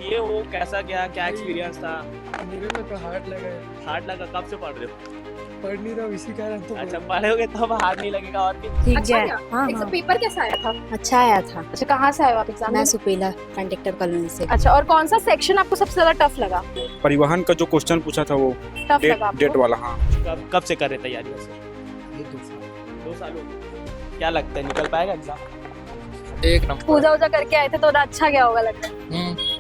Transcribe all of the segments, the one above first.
दिए हो, कैसा गया, क्या एक्सपीरियंस था? मेरे को तो हार्ड लगा है। हार्ड लगा? कब से पढ़ रहे हो? पढ़ नहीं रहा हूँ, इसी कारण तो अच्छा, पढ़ोगे तब हार्ड नहीं लगेगा। और भी ठीक अच्छा गया। गया। हाँ एग्जाम हाँ पेपर कैसा आया था? अच्छा आया था। अच्छा, कहाँ से आए हो आप एग्जाम मैं देने? सुपेला कंडक्टर कॉलोनी से। अच्छा, और कौन सा सेक्शन आपको सबसे ज्यादा टफ लगा? परिवहन का जो क्वेश्चन पूछा था वो टफ डेट लगा आपको? डेट वाला। हाँ, कब से कर रहे तैयारी वैसे? ये 2 साल हो गए। क्या लगता है निकल पाएगा एग्जाम? एक नंबर। पूजा वूजा करके आए थे तो अच्छा गया होगा लगता है।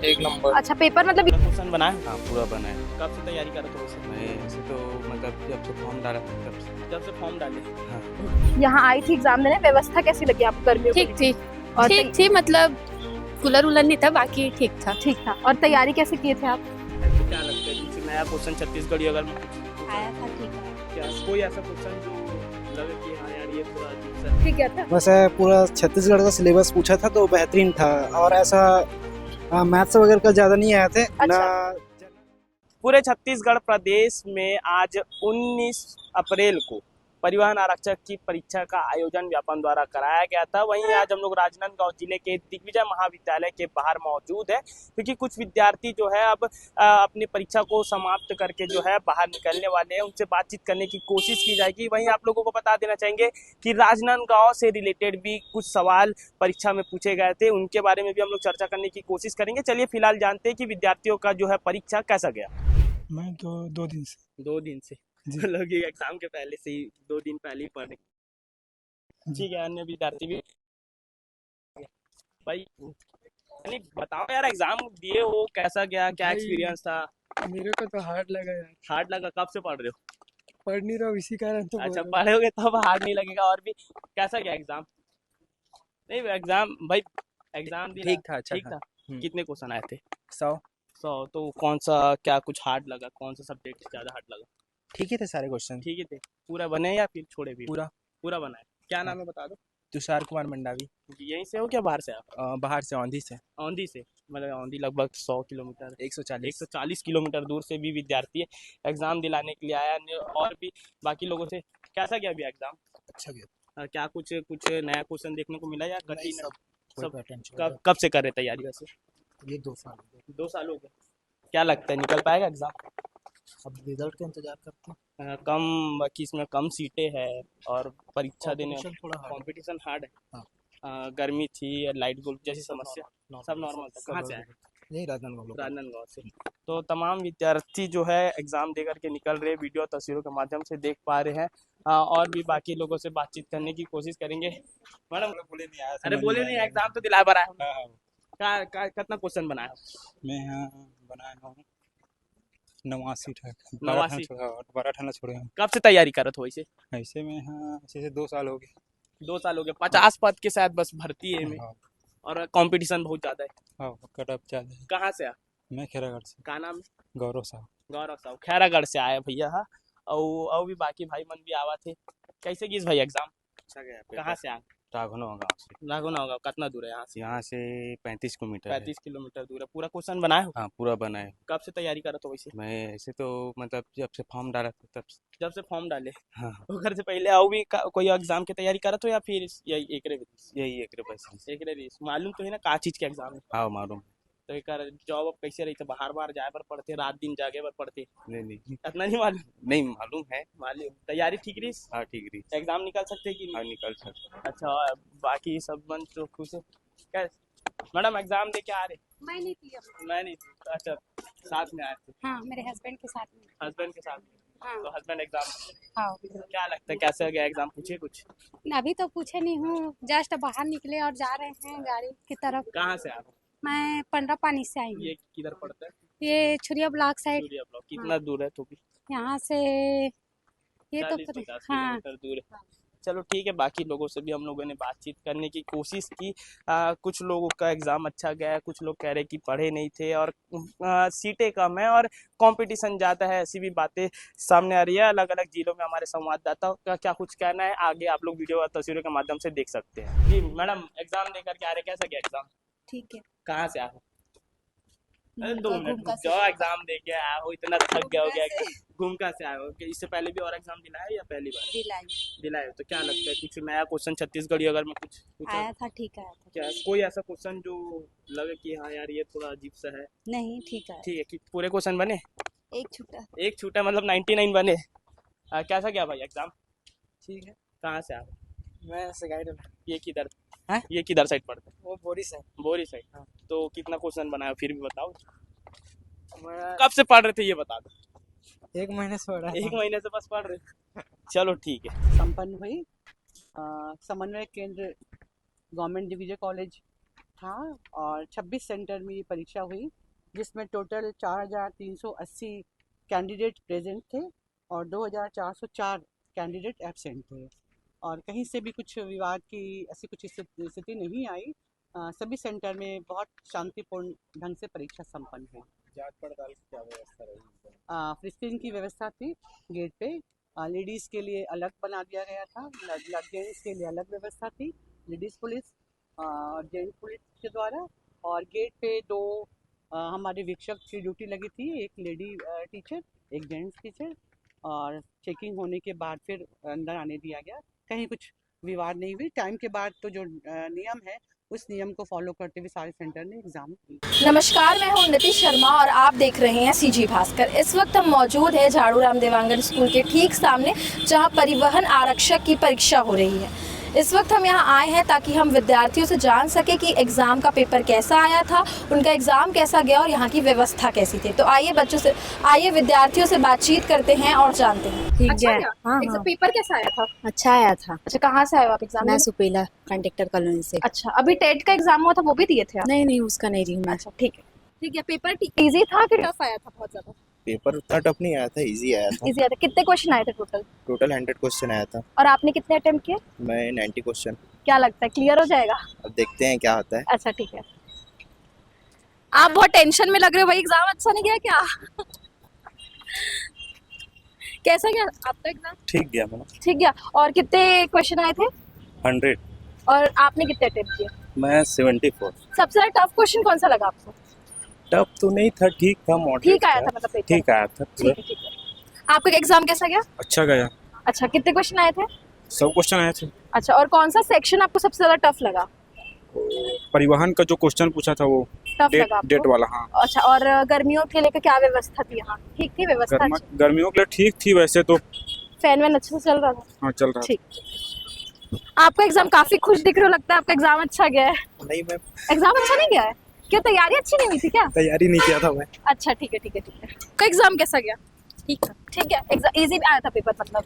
एक नंबर। अच्छा, पेपर मतलब क्वेश्चन बनाए? हाँ पूरा बना है। कब से तैयारी कर रहे थे वैसे? मैं ऐसे तो मतलब जब से फॉर्म डाला था तब से। जब से फॉर्म डाले। हाँ यहाँ आई थी एग्जाम देने, व्यवस्था कैसी लगी आपको गर्मियों की? ठीक थी। और ठीक थी, मतलब कूलर वूलर नहीं था, बाकी ठीक था। ठीक था। और तैयारी कैसे किए थे आप? क्या लगता है कुछ नया क्वेश्चन छत्तीसगढ़ी अगर आया था, ठीक है। क्या कोई ऐसा क्वेश्चन जो लगे कि हाँ यार ये पूरा अजीब सा ठीक है था। वैसे पूरा छत्तीसगढ़ का सिलेबस पूछा था तो बेहतरीन था, और ऐसा मैथ्स वगैरह का ज़्यादा नहीं आए थे ना। पूरे छत्तीसगढ़ प्रदेश में आज 19 अप्रैल को परिवहन आरक्षक की परीक्षा का आयोजन व्यापम द्वारा कराया गया था। वहीं आज हम लोग राजनांदगांव जिले के दिग्विजय महाविद्यालय के बाहर मौजूद है, क्योंकि कुछ विद्यार्थी जो है अब अपनी परीक्षा को समाप्त करके जो है बाहर निकलने वाले हैं। उनसे बातचीत करने की कोशिश की जाएगी। वहीं आप लोगों को बता देना चाहेंगे कि राजनांदगांव से रिलेटेड भी कुछ सवाल परीक्षा में पूछे गए थे, उनके बारे में भी हम लोग चर्चा करने की कोशिश करेंगे। चलिए फिलहाल जानते हैं कि विद्यार्थियों का जो है परीक्षा कैसा गया। मैं तो 2 दिन से 2 दिन से जी। लोग एग्जाम के पहले से ही 2 दिन पहले ही पढ़े। ठीक है, अन्य विद्यार्थी भी भाई यानी बताओ यार, एग्जाम दिए हो, कैसा गया, क्या भाई, एक्सपीरियंस था? मेरे को तो हार्ड लगा यार। हार्ड लगा? कब से पढ़ रहे हो? पढ़ नहीं रहा हूँ, इसी कारण तो अच्छा, बोल रहा पढ़ोगे तब हार्ड नहीं लगेगा। और भी कैसा गया एग्जाम? नहीं एग्जाम भाई, एग्जाम दिया ठीक था, अच्छा ठीक था। कितने क्वेश्चन आए थे? 100 तो कौन सा, क्या कुछ हार्ड लगा? कौन सा सब्जेक्ट ज्यादा हार्ड लगा? ठीक ही थे सारे क्वेश्चन। ठीक है थे। पूरा बने या फिर छोड़े भी? पूरा पूरा बना है। क्या नाम है बता दो। तुषार कुमार मंडावी। यहीं से हो क्या बाहर से आप? बाहर से औंधी से औंधी से? मतलब औंधी लगभग 100 किलोमीटर 140। 140 किलोमीटर दूर से भी विद्यार्थी है, एग्जाम दिलाने के लिए आया। और भी बाकी लोगों से कैसा गया अभी एग्जाम? अच्छा गया। क्या कुछ नया क्वेश्चन देखने को मिला या कठिन है? कोई सब पैटर्न कब से कर रहे तैयारी वैसे? ये 2 साल हो गए। 2 साल हो गए। क्या लगता है निकल पाएगा एग्जाम? अब रिजल्ट का इंतजार करते हैं। कम बाकी इसमें कम सीटें हैं और परीक्षा देने Competition थोड़ा hard है। कंपटीशन हार्ड है। हाँ। गर्मी थी, लाइट गुल जैसी समस्या सब नॉर्मल था। कहाँ से आए? यही राजनांदगांव। राजनांदगांव से। तो तमाम विद्यार्थी जो है एग्जाम दे करके निकल रहे, वीडियो तस्वीरों के माध्यम से देख पा रहे हैं। और भी बाकी लोगों से बातचीत करने की कोशिश करेंगे। मैडम बोले नहीं आया, अरे बोले नहीं, एग्जाम तो दिला भरा है। हाँ, कितना क्वेश्चन बनाया? मैं यहाँ बनाया हूँ 89 है। 89? 12 ठाना छोड़े हैं। कब से तैयारी करत हो? इसे ऐसे में हाँ, ऐसे से 2 साल हो गए। 2 साल हो गए। 50 पद के साथ बस भर्ती है में, हाँ, और कंपटीशन बहुत ज्यादा है। हाँ, कट ऑफ ज्यादा है। कहाँ से आ? मैं खेरागढ़ से। का नाम? गौरव साहब। गौरव साहब खैरागढ़ से आए भैया। हाँ, और भी बाकी भाई मन भी आवा थे। कैसे गीस भाई एग्जाम? अच्छा गया। कहाँ से आ? राघवनवा गाँव से। राघोना होगा। कितना दूर है यहाँ से? यहाँ से 35 किलोमीटर है। 35 किलोमीटर दूर है। पूरा क्वेश्चन बनाए हो? हाँ पूरा बना है। कब से तैयारी करत हो वैसे? मैं ऐसे तो मतलब जब से फॉर्म डाला था तब से। जब से फॉर्म डाले? हाँ घर से पहले और भी कोई एग्जाम की तैयारी करत हो या फिर यही यही एक रुपये। एक रेस? मालूम तो है ना का चीज के एग्जाम है? हाँ मालूम। तो एक जॉब अब कैसे रही थे? बाहर जाए पर पड़ते, रात दिन जागे पर पड़ते? नहीं इतना नहीं मालूम? नहीं मालूम है। मालूम। तैयारी ठीक रही? हाँ ठीक रही। एग्जाम निकाल सकते कि हाँ नहीं? निकल सकते। अच्छा, बाकी सब मन तो खुश है। क्या मैडम एग्जाम दे के आ रहे? मैं नहीं थी अब। मैं नहीं थी। अच्छा, साथ में आए थे? हाँ, मेरे हस्बैंड के साथ में। हस्बैंड के साथ? हाँ। तो हस्बैंड एग्जाम। हाँ, क्या लगता है कैसे गया एग्जाम? पूछे कुछ? अभी तो पूछे नहीं हूँ, जस्ट बाहर निकले और जा रहे हैं गाड़ी की तरफ। कहाँ से आ रहे? मैं पंडरा पानी से आई हूँ। ये किधर पड़ता है? ये छुरिया ब्लॉक साइड। सूर्या ब्लॉक। कितना दूर है तो भी? यहाँ से ये तो 40-50 हाँ। किलोमीटर दूर है। चलो ठीक है, बाकी लोगों से भी हम लोगों ने बातचीत करने की कोशिश की। कुछ लोगों का एग्ज़ाम अच्छा गया है, कुछ लोग कह रहे कि पढ़े नहीं थे और सीटें कम है और कंपटीशन ज़्यादा है, ऐसी भी बातें सामने आ रही है। अलग अलग जिलों में हमारे संवाददाताओं का क्या कुछ कहना है, आगे आप लोग वीडियो और तस्वीरों के माध्यम से देख सकते हैं। जी मैडम, एग्ज़ाम दे करके आ रहे, कैसा गया एग्ज़ाम? ठीक है। कहाँ से आ रहे? अरे 2 मिनट रुक जाओ, एग्जाम दे के आया हो, इतना थक गया हो गया एकदम। घूम कहाँ से आए हो? कि इससे पहले भी और एग्जाम दिलाया या पहली बार दिलाए हो? तो क्या लगता है कुछ नया क्वेश्चन छत्तीसगढ़ी अगर मैं कुछ पूछा आया था, ठीक आया था। क्या कोई ऐसा क्वेश्चन जो लगे कि हाँ यार ये थोड़ा अजीब सा है? नहीं, ठीक आया। ठीक है कि पूरे क्वेश्चन बने? एक छूटा मतलब 99 बने। कैसा गया भाई एग्जाम? ठीक है। कहाँ से आप? मैं सेगाइड में। ये किधर हैं? ये किधर साइड पड़ता है? वो बोरिस है। बोरी साइड। हाँ। तो कितना क्वेश्चन बनाया फिर भी बताओ। मैं कब से पढ़ रहे थे ये बता दो। 1 महीने से हो रहा है। 1 महीने से बस पढ़ रहे। चलो ठीक है। संपन्न हुई समन्वय केंद्र गवर्नमेंट डिवीजन कॉलेज था और 26 सेंटर में ये परीक्षा हुई, जिसमें टोटल 4380 कैंडिडेट प्रेजेंट थे और 2404 कैंडिडेट एब्सेंट थे और कहीं से भी कुछ विवाद की ऐसी कुछ स्थिति नहीं आई। सभी सेंटर में बहुत शांतिपूर्ण ढंग से परीक्षा संपन्न हुई। जांच पड़ताल की क्या व्यवस्था रही? फ्रिस्किंग की व्यवस्था थी गेट पे। लेडीज़ के लिए अलग बना दिया गया था, जेंट्स के लिए अलग व्यवस्था थी, लेडीज़ पुलिस और जेंट्स पुलिस के द्वारा। और गेट पे 2 हमारे वीक्षक की ड्यूटी लगी थी, एक लेडी टीचर, एक जेंट्स टीचर। और चेकिंग होने के बाद फिर अंदर आने दिया गया, कहीं कुछ विवाद नहीं हुई। टाइम के बाद तो जो नियम है उस नियम को फॉलो करते हुए सारे सेंटर ने एग्जाम दिए। नमस्कार, मैं हूं उन्नति शर्मा और आप देख रहे हैं सीजी भास्कर। इस वक्त हम मौजूद हैं झाड़ू राम देवांगन स्कूल के ठीक सामने, जहां परिवहन आरक्षक की परीक्षा हो रही है। इस वक्त हम यहां आए हैं ताकि हम विद्यार्थियों से जान सके कि एग्ज़ाम का पेपर कैसा आया था, उनका एग्ज़ाम कैसा गया और यहाँ की व्यवस्था कैसी थी। तो आइए विद्यार्थियों से बातचीत करते हैं और जानते हैं। ठीक अच्छा है। गया? हाँ, एग्ज़ाम हाँ। पेपर कैसा आया था? अच्छा आया था। अच्छा, कहाँ से आए हो आप एग्जाम? मैं सुपेला कंडक्टर कॉलोनी से। अच्छा, अभी टेट का एग्जाम हुआ था, वो भी दिए थे आप? नहीं, उसका नहीं रही हूँ मैं। अच्छा, ठीक है। पेपर इजी था कि टफ आया था? बहुत ज्यादा पेपर उतना टफ नहीं आया था, इजी आया था। इजी आया था। कितने क्वेश्चन आए थे टोटल? टोटल 100 क्वेश्चन आया था। और आपने कितने अटेम्प्ट किए? मैं 90 क्वेश्चन। क्या लगता है क्लियर हो जाएगा? अब देखते हैं क्या होता है। अच्छा, ठीक है। आप बहुत टेंशन में लग रहे हो भाई, एग्जाम अच्छा नहीं गया क्या? कैसा गया आपका एग्जाम? ठीक गया मैडम। ठीक गया। और कितने क्वेश्चन आए थे? 100। और आपने कितने अटेम्प्ट किए? मैं 74। सबसे ज्यादा टफ क्वेश्चन कौन सा लगा आपको? टफ तो नहीं था, ठीक था, मॉडरेट ठीक आया था मतलब पेपर? ठीक आया था। ठीक है। आपका एग्जाम कैसा गया? अच्छा गया। अच्छा, कितने क्वेश्चन आए थे? 100 क्वेश्चन आए थे। अच्छा, और कौन सा सेक्शन आपको सबसे ज्यादा टफ लगा? परिवहन का जो क्वेश्चन पूछा था वो टफ लगा आपको? डेट वाला। हाँ। अच्छा, और गर्मियों के लिए क्या व्यवस्था थी यहाँ? ठीक थी व्यवस्था? गर्मियों के लिए ठीक थी वैसे तो। फैन वैन अच्छे से चल रहा था? हाँ, चल रहा। ठीक। आपका एग्जाम काफी खुश दिख रहे हो, लगता है आपका एग्जाम अच्छा गया है। नहीं मैम, एग्जाम अच्छा नहीं गया है? क्यों, तैयारी अच्छी नहीं हुई थी क्या? तैयारी नहीं किया था मैं। अच्छा, ठीक है। का एग्जाम कैसा गया? ठीक था। ठीक है। एग्जाम इजी आया था पेपर मतलब?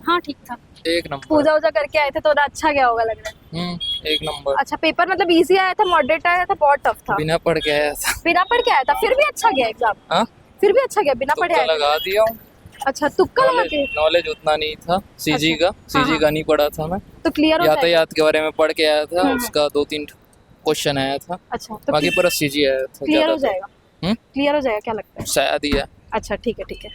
हाँ, ठीक था। एक नंबर। पूजा करके आए थे तो अच्छा गया होगा लग रहा है। एक नंबर। अच्छा, पेपर मतलब इजी आया था, मॉडरेट आया था, बहुत टफ था? बिना पढ़ के आया था। बिना पढ़ के आया था, फिर भी अच्छा गया एग्जाम? हाँ? फिर भी अच्छा गया बिना पढ़े आया था? लगा दिया हूँ। अच्छा, तुक्का लगा के? नॉलेज उतना नहीं था सीजी का। सीजी का नहीं पढ़ा था मैं। तो क्लियर हो जाएगा? यातायात के बारे में पढ़ के आया था, उसका 2-3 क्वेश्चन आया था। अच्छा, तो बाकी पूरा सीजी आया था। क्लियर हो जाएगा? क्लियर हो जाएगा क्या लगता है? शायद ही है। अच्छा, ठीक है।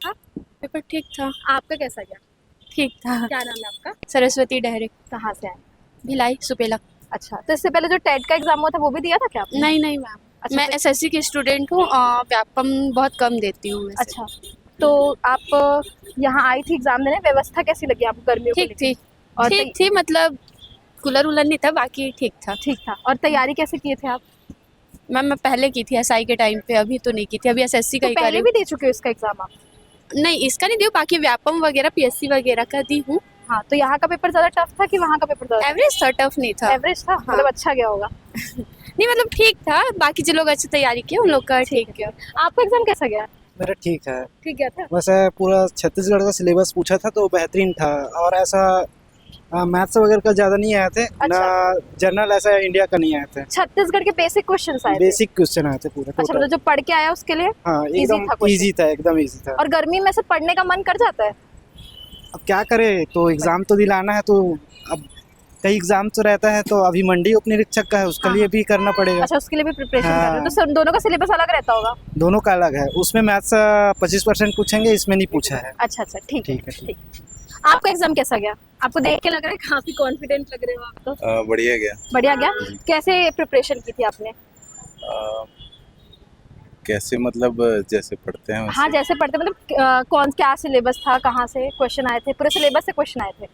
हाँ, पेपर ठीक था। आपका कैसा गया? ठीक था। क्या नाम है आपका? सरस्वती डहरे। कहाँ से आए? भिलाई सुपेला। अच्छा, तो इससे पहले जो टेट का एग्जाम हुआ था वो भी दिया था क्या आपने? नहीं मैम, अच्छा, मैं एसएससी की स्टूडेंट हूँ और व्यापम बहुत कम देती हूँ। अच्छा, तो आप यहाँ आई थी एग्जाम देने, व्यवस्था कैसी लगी आपको गर्मियों को ठीक थी। और ठीक थी मतलब कूलर वूलर नहीं था, बाकी ठीक था। ठीक था। और तैयारी कैसे किए थे आप? मैम मैं पहले की थी एसआई के टाइम पे, अभी तो नहीं की थी, अभी एसएससी का तो ही कर पहले रही भी दे चुके हो इसका एग्जाम आप? हूँ। नहीं, इसका नहीं दी हूँ, बाकी व्यापम वगैरह पीएससी वगैरह का दी हूँ। हाँ, तो यहाँ का पेपर ज्यादा टफ था कि वहाँ का पेपर ज्यादा? एवरेज था, टफ नहीं था। एवरेज था। मतलब अच्छा गया होगा? नहीं मतलब ठीक था, बाकी जो लोग अच्छी तैयारी किए उन लोग का ठीक गया। आपका एग्जाम कैसा गया? मेरा ठीक है। ठीक गया था? वैसे पूरा छत्तीसगढ़ का सिलेबस पूछा था तो बेहतरीन था और ऐसा मैथ्स वगैरह का ज़्यादा नहीं आए थे। अच्छा। ना जर्नल ऐसा इंडिया का नहीं आए थे। छत्तीसगढ़ के बेसिक क्वेश्चंस आए थे? बेसिक क्वेश्चन आए थे पूरे। अच्छा, मतलब जो पढ़ के आया उसके लिए? हाँ, एकदम question? इजी था, एकदम इजी था। और गर्मी में से पढ़ने का मन कर जाता है? अब क्या करे, तो एग्जाम तो दिलाना है, तो अब कई एग्जाम तो रहता है, तो अभी मंडी उपनिरीक्षक का है, उसके लिए भी करना पड़ेगा। अच्छा, उसके लिए भी प्रिपरेशन कर रहे हो? हाँ। तो दोनों का सिलेबस अलग रहता होगा? दोनों का अलग है, उसमें मैथ्स 25% पूछेंगे, इसमें नहीं पूछा है। अच्छा, ठीक है। आपका एग्जाम कैसा गया? आपको देख के लग रहा है काफी कॉन्फिडेंट लग रहे हो आप तो। बढ़िया गया। बढ़िया गया। कैसे प्रिपरेशन की थी आपने? कैसे मतलब जैसे पढ़ते हैं हाँ जैसे पढ़ते मतलब कौन क्या सिलेबस था, कहाँ से क्वेश्चन आए थे, पूरे सिलेबस से क्वेश्न आए थे?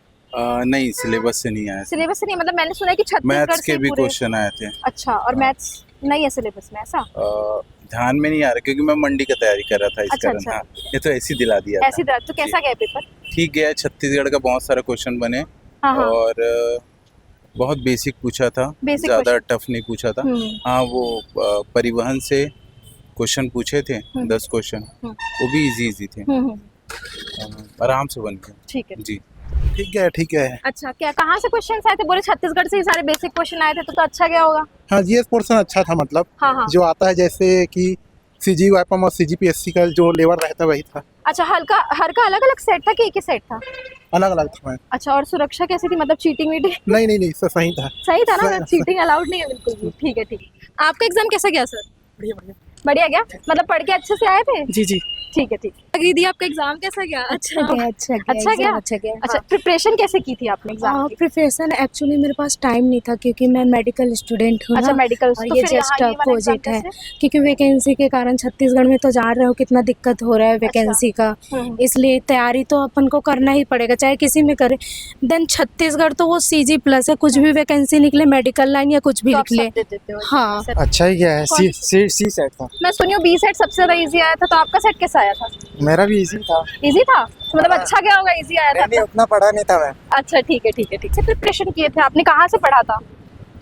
नहीं सिलेबस से नहीं आया। सिलेबस से नहीं, मतलब मैंने सुना है कि छत्तीसगढ़ मैथ्स से के भी पूरे। क्वेश्चन आए थे। अच्छा, और मैथ्स नहीं है सिलेबस में ऐसा? ध्यान में नहीं आ रहा क्योंकि मैं मंडी का तैयारी कर रहा था इस अच्छा, कारण। अच्छा। हाँ, ये तो ऐसे ही दिला दिया ऐसी था। तो कैसा गया पेपर? ठीक गया। छत्तीसगढ़ का बहुत सारा क्वेश्चन बने हाँ हाँ। और बहुत बेसिक पूछा था, Basic ज़्यादा टफ नहीं पूछा था। हाँ वो परिवहन से क्वेश्चन पूछे थे 10 क्वेश्चन, वो भी इजी थे। आराम से बन गए। ठीक है जी ठीक है। अच्छा, क्या कहाँ से क्वेश्चन आए थे? बोले छत्तीसगढ़ से ही सारे बेसिक क्वेश्चन आए थे, तो अच्छा गया होगा। हाँ जीएस पोर्शन अच्छा था, मतलब हाँ हाँ। जो आता है जैसे कि सीजी वाईपम और सीजीपीएससी का जो लेवल रहता है वही था। अच्छा, हर का अलग अलग सेट था कि एक ही सेट था? अलग अलग था मैम। अच्छा, और सुरक्षा कैसी थी, मतलब चीटिंग वीटिंग? नहीं सब सही था। सही था ना, चीटिंग अलाउड नहीं है बिल्कुल भी। ठीक है ठीक है। आपका एग्जाम कैसा गया सर? बढ़िया गया, मतलब पढ़ के अच्छे से आए थे? जी ठीक है ठीक है। दीदी आपका एग्जाम कैसा गया? अच्छा गया। अच्छा गया। अच्छा, प्रिपरेशन कैसे की थी आपने एग्जाम की? प्रिपरेशन एक्चुअली मेरे पास टाइम नहीं था क्योंकि मैं मेडिकल स्टूडेंट हूँ अच्छा ना, मेडिकल, और तो ये फिर जस्ट यहाँ ये वाला अपोजिट एग्जाम है कैसे? क्योंकि वैकेंसी के कारण छत्तीसगढ़ में तो जान रहे हो कितना दिक्कत हो रहा है वैकेंसी का, इसलिए तैयारी तो अपन को करना ही पड़ेगा चाहे किसी में करे। देन छत्तीसगढ़ तो वो CG प्लस है, कुछ भी वैकेंसी निकले मेडिकल लाइन या कुछ भी तो आप निकले। सब दे देते हो? हाँ। अच्छा ही गया है। सी सेट था। मैं सुनी हूँ B सेट सबसे ज्यादा इजी आया था, तो आपका सेट कैसा आया था? मेरा भी इजी था। इजी था तो मतलब अच्छा गया होगा, इजी आया था तो। उतना पढ़ा नहीं था मैं। अच्छा ठीक है ठीक है ठीक है। प्रिपरेशन किए थे आपने, कहाँ से पढ़ा था?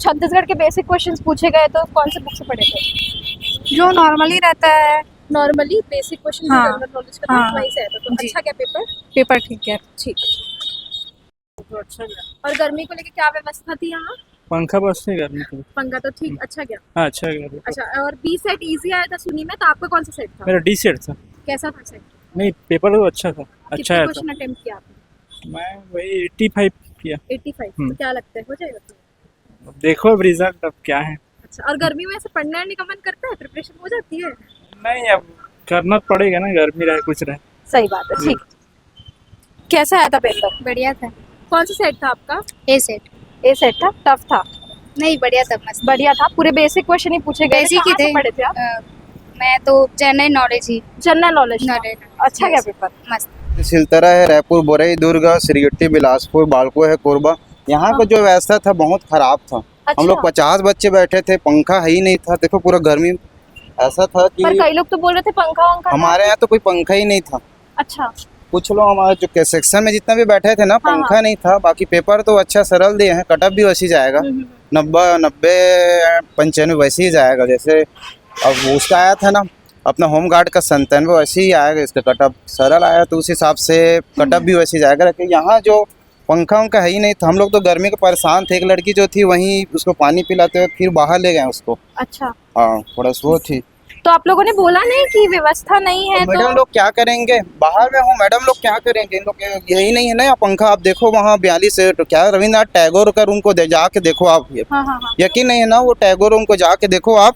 छत्तीसगढ़ के बेसिक क्वेश्चंस पूछे गए तो कौन से बुक से पढ़े थे? जो नॉर्मली रहता है, नॉर्मली बेसिक क्वेश्चन हाँ, जनरल नॉलेज का हाँ, वहीं से आया था, तो जी। अच्छा क्या पेपर? पेपर ठीक है। ठीक है। और गर्मी को लेके क्या व्यवस्था थी यहाँ? पंखा बस नहीं गर्मी की। पंखा तो ठीक अच्छा गया। हाँ अच्छा गया। अच्छा, और B सेट इजी आया था सुनी में, तो आपका कौन सा सेट था? मेरा डी सेट था। कैसा था सेट? नहीं पेपर तो अच्छा था, अच्छा कितने आया था। क्वेश्चन अटेम्प्ट किया आपने? मैं वही 85 किया। 85। तो क्या लगता है हो जाएगा तो? अब देखो अब रिजल्ट अब क्या है। अच्छा, और गर्मी में ऐसे पढ़ने वढ़ने का मन करता है, प्रिपरेशन हो जाती है? नहीं अब करना पड़ेगा ना, गर्मी रहे कुछ रहे। सही बात है। ठीक। कैसा आया था पेपर? बढ़िया था। कौन सा सेट था आपका? ए सेट। ए सेट था, टफ था? नहीं बढ़िया था, मस्त। बढ़िया था, पूरे बेसिक क्वेश्चन ही पूछे गए बेसिक ही कहाँ से थे। पढ़े थे आप? मैं तो जनरल नॉलेज ही। General knowledge. अच्छा गया पेपर? मस्त। सिलतरा है, रायपुर, बोरई, दुर्ग, सिरगिट्टी, बिलासपुर, बालको है, कोरबा। यहाँ का जो व्यवस्था था बहुत खराब था। हम लोग 50 बच्चे बैठे थे, पंखा है ही नहीं था। देखो पूरा गर्मी ऐसा था कि पर कई लोग तो बोल रहे थे पंखा वंखा हमारे यहाँ तो कोई पंखा ही नहीं था। अच्छा। कुछ लोग हमारे जो सेक्शन में जितना भी बैठे थे ना, पंखा नहीं था। बाकी पेपर तो अच्छा सरल दिए हैं, कटअप भी वैसे ही जाएगा, 90 95 वैसे ही जाएगा। जैसे अब उसका आया था ना अपना होम गार्ड का 97 वैसे ही आएगा। इसका कटअप सरल आया तो उस हिसाब से कटअप भी वैसे ही जाएगा। लेकिन यहाँ जो पंखा उनका है ही नहीं था, हम लोग तो गर्मी के परेशान थे। एक लड़की जो थी वहीं उसको पानी पिलाते हुए फिर बाहर ले गए उसको। अच्छा। हाँ थोड़ा वो थी। तो आप लोगों ने बोला नहीं कि व्यवस्था नहीं है? तो मैडम लोग क्या करेंगे, बाहर में हो मैडम लोग क्या करेंगे, इन लोग यही नहीं है ना पंखा। आप देखो वहाँ 42 तो क्या रविन्द्रनाथ टैगोर का रूम को जाके देखो आप। यकीन नहीं है ना, वो टैगोर रूम को जाके देखो आप।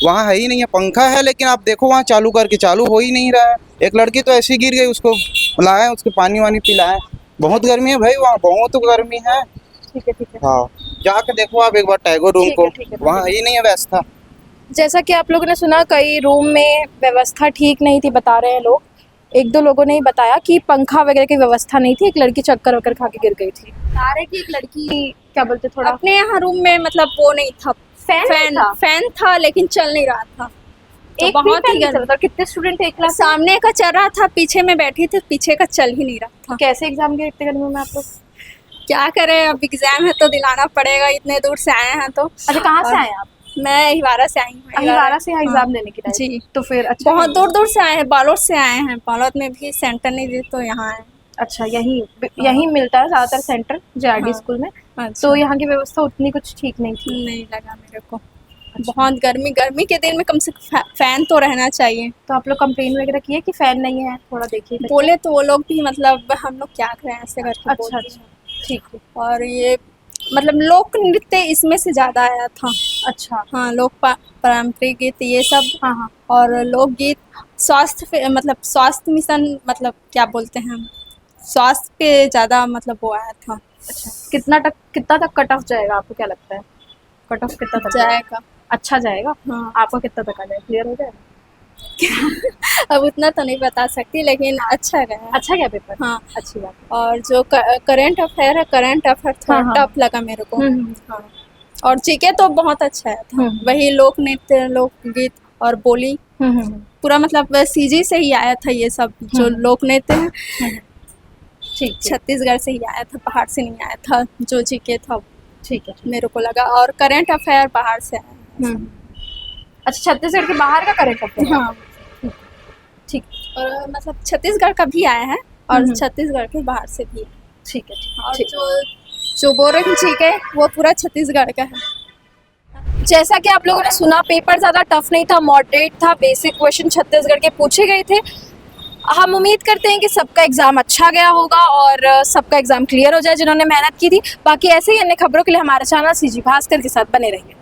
वहाँ है ही नहीं है, पंखा है लेकिन आप देखो वहाँ चालू करके चालू हो ही नहीं रहा है। एक लड़की तो ऐसी गिर गई, उसको लाए, उसके पानी वानी पिलाए। बहुत गर्मी है भाई वहाँ, बहुत गर्मी है। ठीक है ठीक है। हाँ जाके देखो आप एक बार टैगोर रूम को, वहाँ है ही नहीं है व्यवस्था। जैसा कि आप लोगों ने सुना, कई रूम में व्यवस्था ठीक नहीं थी बता रहे हैं लोग। एक दो लोगों ने ही बताया कि पंखा वगैरह की व्यवस्था नहीं थी, एक लड़की चक्कर वक्कर खा के गिर गई थी। बता रहे कि एक लड़की क्या बोलते थोड़ा अपने यहाँ रूम में मतलब वो नहीं था, फैन था लेकिन चल नहीं रहा था। तो बहुत ही गर्म। कितने स्टूडेंट थे क्लास? सामने का चल रहा था, पीछे में बैठी थी, पीछे का चल ही नहीं रहा था। कैसे एग्जाम दिए इतने गर्मी में आप लोग? क्या करें, अब एग्जाम है तो दिलाना पड़ेगा, इतने दूर से आए हैं तो। अच्छा, कहाँ से आए आप? मैं हिवारा से आई हूँ। हिवारा से एग्जाम देने के लिए? जी। तो फिर अच्छा, बहुत दूर दूर से आए हैं, बालोद से आए हैं। बालोद में भी सेंटर नहीं दिए तो यहाँ आए। अच्छा, यही मिलता है ज्यादातर सेंटर JRD स्कूल में। तो यहाँ की व्यवस्था उतनी कुछ ठीक नहीं थी? नहीं लगा मेरे को। बहुत गर्मी के दिन में कम से कम फैन तो रहना चाहिए। तो आप लोग कंप्लेन वगैरह किए कि फैन नहीं है, थोड़ा देखिए? बोले तो वो लोग भी, मतलब हम लोग क्या करें ऐसे करके। अच्छा ठीक है। और ये मतलब लोक नृत्य इसमें से ज्यादा आया था। अच्छा। हाँ, लोक पारंपरिक गीत ये सब। हाँ। और लोकगीत, स्वास्थ्य मतलब स्वास्थ्य मिशन, मतलब क्या बोलते हैं हम, स्वास्थ्य पे ज्यादा मतलब वो आया था। अच्छा, कितना तक कट ऑफ जाएगा आपको, क्या लगता है? कट ऑफ कितना तक जाएगा? अच्छा जाएगा। हाँ। आपको कितना तक आ जाएगा, क्लियर हो जाएगा? अब उतना तो नहीं बता सकती, लेकिन अच्छा गया। अच्छा गया पेपर? हाँ। अच्छी बात। और जो करंट अफेयर है, करंट अफेयर थोड़ा हाँ, हाँ। टफ लगा मेरे को। हम्म। हाँ। और जीके तो बहुत अच्छा है था। वही लोक नृत्य, लोकगीत और बोली, पूरा मतलब सीजी से ही आया था ये सब जो लोक नृत्य है। ठीक। छत्तीसगढ़ से ही आया था, बाहर से नहीं आया था जो जीके था। ठीक है। मेरे को लगा। और करंट अफेयर बाहर से आया। अच्छा, छत्तीसगढ़ के बाहर का करंट अफेयर? हाँ। ठीक। और मतलब छत्तीसगढ़ का भी आया है और छत्तीसगढ़ के बाहर से भी। ठीक है। और जो बोल रहे हैं जीके, वो पूरा छत्तीसगढ़ का है। जैसा कि आप लोगों ने सुना, पेपर ज़्यादा टफ नहीं था, मॉडरेट था। बेसिक क्वेश्चन छत्तीसगढ़ के पूछे गए थे। हम उम्मीद करते हैं कि सबका एग्ज़ाम अच्छा गया होगा और सबका एग्ज़ाम क्लियर हो जाए जिन्होंने मेहनत की थी। बाकी ऐसे ही अन्य खबरों के लिए हमारे चैनल सीजी भास्कर के साथ बने रहिए।